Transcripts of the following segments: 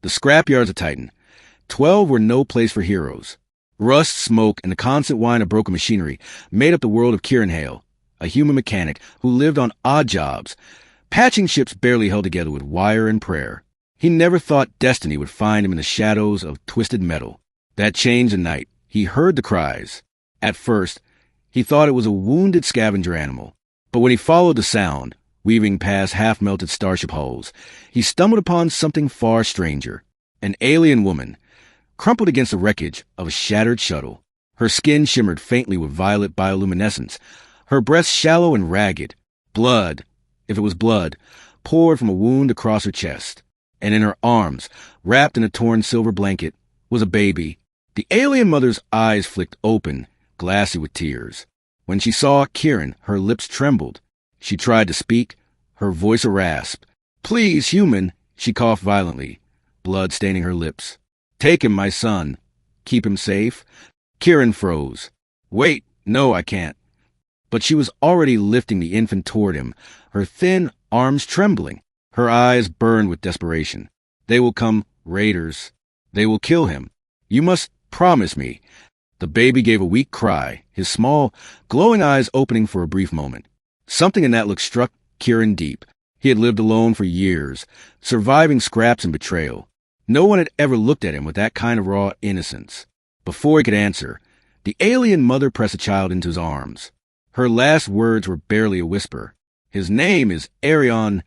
The scrapyards of Titan. 12 were no place for heroes. Rust, smoke, and the constant whine of broken machinery made up the world of Kieran Hale, a human mechanic who lived on odd jobs, patching ships barely held together with wire and prayer. He never thought destiny would find him in the shadows of twisted metal. That changed the night. He heard the cries. At first, he thought it was a wounded scavenger animal. But when he followed the sound, weaving past half-melted starship hulls, he stumbled upon something far stranger. An alien woman, crumpled against the wreckage of a shattered shuttle. Her skin shimmered faintly with violet bioluminescence, her breasts shallow and ragged. Blood, if it was blood, poured from a wound across her chest. And in her arms, wrapped in a torn silver blanket, was a baby. The alien mother's eyes flicked open, glassy with tears. When she saw Kieran, her lips trembled. She tried to speak, her voice a rasp. "Please, human," she coughed violently, blood staining her lips. "Take him, my son. Keep him safe." Kieran froze. "Wait, no, I can't." But she was already lifting the infant toward him, her thin arms trembling. Her eyes burned with desperation. "They will come, raiders. They will kill him. You must promise me." The baby gave a weak cry, his small, glowing eyes opening for a brief moment. Something in that look struck Kieran deep. He had lived alone for years, surviving scraps and betrayal. No one had ever looked at him with that kind of raw innocence. Before he could answer, the alien mother pressed the child into his arms. Her last words were barely a whisper. "His name is Arion."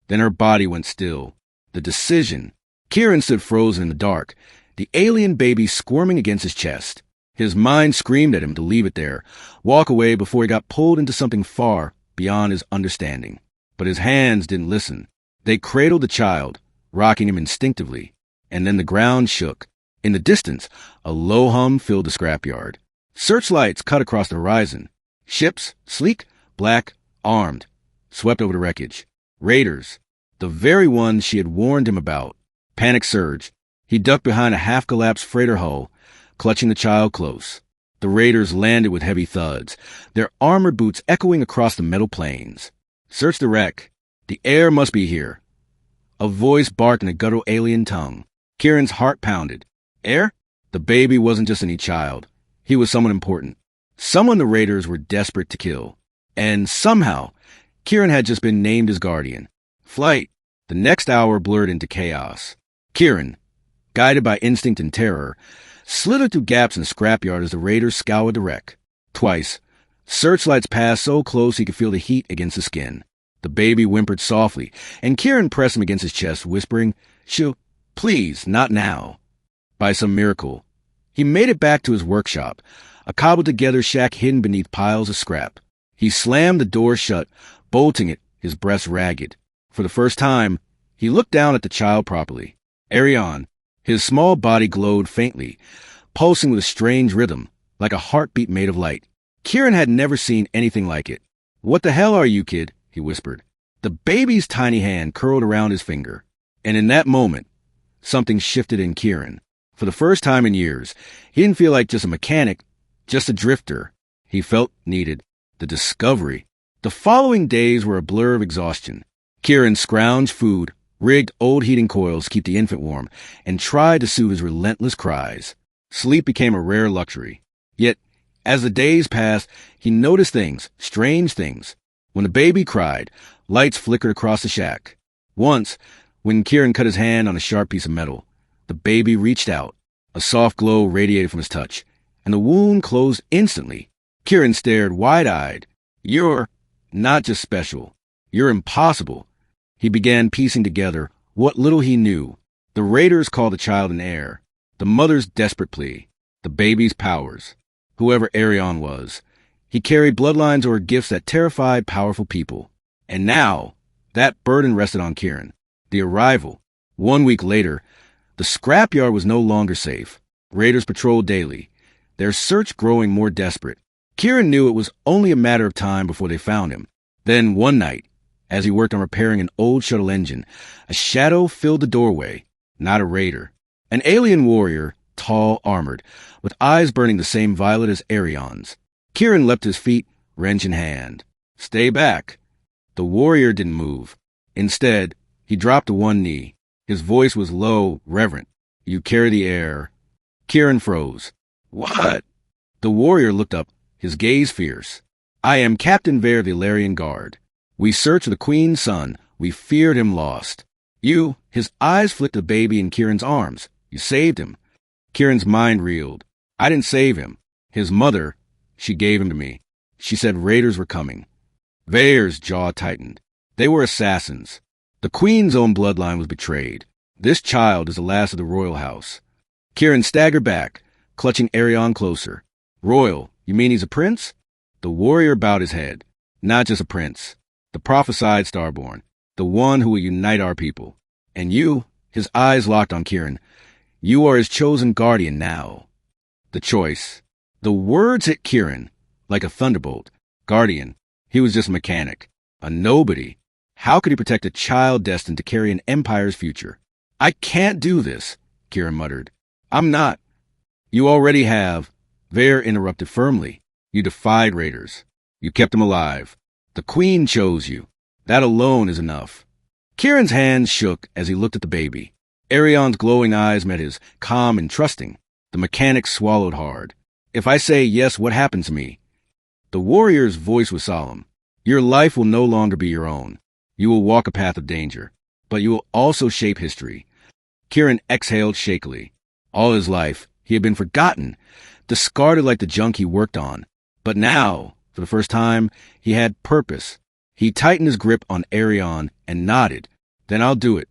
Then her body went still. The decision. Kieran stood frozen in the dark, the alien baby squirming against his chest. His mind screamed at him to leave it there, walk away before he got pulled into something far beyond his understanding. But his hands didn't listen. They cradled the child, rocking him instinctively. And then the ground shook. In the distance, a low hum filled the scrapyard. Searchlights cut across the horizon. Ships, sleek, black, armed, swept over the wreckage. Raiders, the very ones she had warned him about. Panic surged. He ducked behind a half-collapsed freighter hull, clutching the child close. The raiders landed with heavy thuds, their armored boots echoing across the metal plains. "Search the wreck. The air must be here." A voice barked in a guttural alien tongue. Kieran's heart pounded. Air? The baby wasn't just any child. He was someone important. Someone the raiders were desperate to kill. And somehow, Kieran had just been named as guardian. Flight. The next hour blurred into chaos. Kieran, guided by instinct and terror, slithered through gaps in the scrapyard as the raiders scoured the wreck. Twice, searchlights passed so close he could feel the heat against his skin. The baby whimpered softly, and Kieran pressed him against his chest, whispering, "Please, not now." By some miracle, he made it back to his workshop, a cobbled-together shack hidden beneath piles of scrap. He slammed the door shut, bolting it, his breast ragged. For the first time, he looked down at the child properly. Arion, his small body glowed faintly, pulsing with a strange rhythm, like a heartbeat made of light. Kieran had never seen anything like it. "What the hell are you, kid?" he whispered. The baby's tiny hand curled around his finger. And in that moment, something shifted in Kieran. For the first time in years, he didn't feel like just a mechanic, just a drifter. He felt needed. The discovery. The following days were a blur of exhaustion. Kieran scrounged food, rigged old heating coils to keep the infant warm, and tried to soothe his relentless cries. Sleep became a rare luxury. Yet, as the days passed, he noticed things, strange things. When the baby cried, lights flickered across the shack. Once, when Kieran cut his hand on a sharp piece of metal, the baby reached out. A soft glow radiated from his touch, and the wound closed instantly. Kieran stared wide-eyed. "You're not just special. You're impossible." He began piecing together what little he knew. The raiders called the child an heir. The mother's desperate plea. The baby's powers. Whoever Arion was, he carried bloodlines or gifts that terrified powerful people. And now, that burden rested on Kieran. The arrival. 1 week later, the scrapyard was no longer safe. Raiders patrolled daily, their search growing more desperate. Kieran knew it was only a matter of time before they found him. Then one night, as he worked on repairing an old shuttle engine, a shadow filled the doorway. Not a raider. An alien warrior, tall, armored, with eyes burning the same violet as Arion's. Kieran leapt to his feet, wrench in hand. "Stay back." The warrior didn't move. Instead, he dropped to one knee. His voice was low, reverent. You carry the air. Kieran froze. What? The warrior looked up, his gaze fierce. I am Captain Vare the Ilarian Guard. We searched the Queen's son. We feared him lost. You, his eyes flicked the baby in Kieran's arms. You saved him. Kieran's mind reeled. I didn't save him. His mother, she gave him to me. She said raiders were coming. Vare's jaw tightened. They were assassins. The Queen's own bloodline was betrayed. This child is the last of the royal house. Kieran staggered back, clutching Arion closer. Royal, you mean he's a prince? The warrior bowed his head. Not just a prince. The prophesied starborn. The one who will unite our people. And you, his eyes locked on Kieran, you are his chosen guardian now. The choice. The words hit Kieran like a thunderbolt. Guardian. He was just a mechanic. A nobody. How could he protect a child destined to carry an empire's future? I can't do this, Kieran muttered. I'm not. You already have. Vare interrupted firmly. You defied raiders. You kept them alive. The Queen chose you. That alone is enough. Kieran's hands shook as he looked at the baby. Arion's glowing eyes met his, calm and trusting. The mechanic swallowed hard. If I say yes, what happens to me? The warrior's voice was solemn. Your life will no longer be your own. You will walk a path of danger, but you will also shape history. Kieran exhaled shakily. All his life, he had been forgotten, discarded like the junk he worked on. But now, for the first time, he had purpose. He tightened his grip on Arion and nodded. Then I'll do it.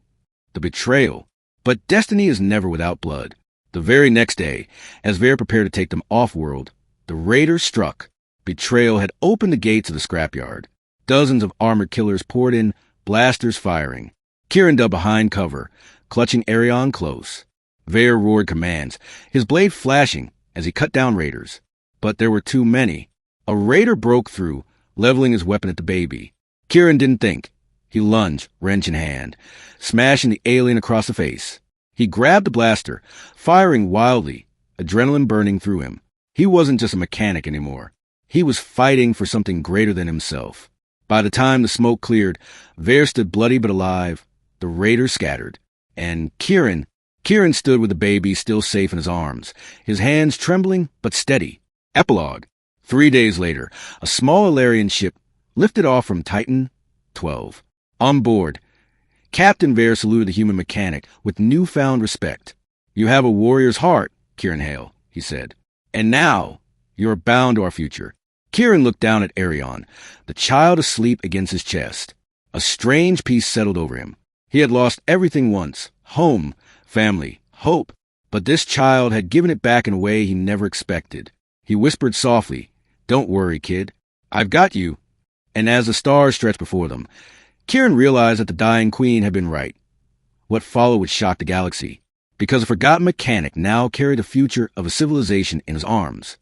The betrayal. But destiny is never without blood. The very next day, as Vare prepared to take them off-world, the raiders struck. Betrayal had opened the gates of the scrapyard. Dozens of armored killers poured in, blasters firing. Kieran dug behind cover, clutching Arion close. Vare roared commands, his blade flashing as he cut down raiders. But there were too many. A raider broke through, leveling his weapon at the baby. Kieran didn't think. He lunged, wrench in hand, smashing the alien across the face. He grabbed the blaster, firing wildly, adrenaline burning through him. He wasn't just a mechanic anymore. He was fighting for something greater than himself. By the time the smoke cleared, Vare stood bloody but alive. The raiders scattered. And Kieran stood with the baby still safe in his arms, his hands trembling but steady. Epilogue. 3 days later, a small Ilarian ship lifted off from Titan 12. On board, Captain Vare saluted the human mechanic with newfound respect. You have a warrior's heart, Kieran Hale, he said. And now, you are bound to our future. Kieran looked down at Arion, the child asleep against his chest. A strange peace settled over him. He had lost everything once, home, family, hope. But this child had given it back in a way he never expected. He whispered softly, Don't worry, kid. I've got you. And as the stars stretched before them, Kieran realized that the dying queen had been right. What followed would shock the galaxy, because a forgotten mechanic now carried the future of a civilization in his arms.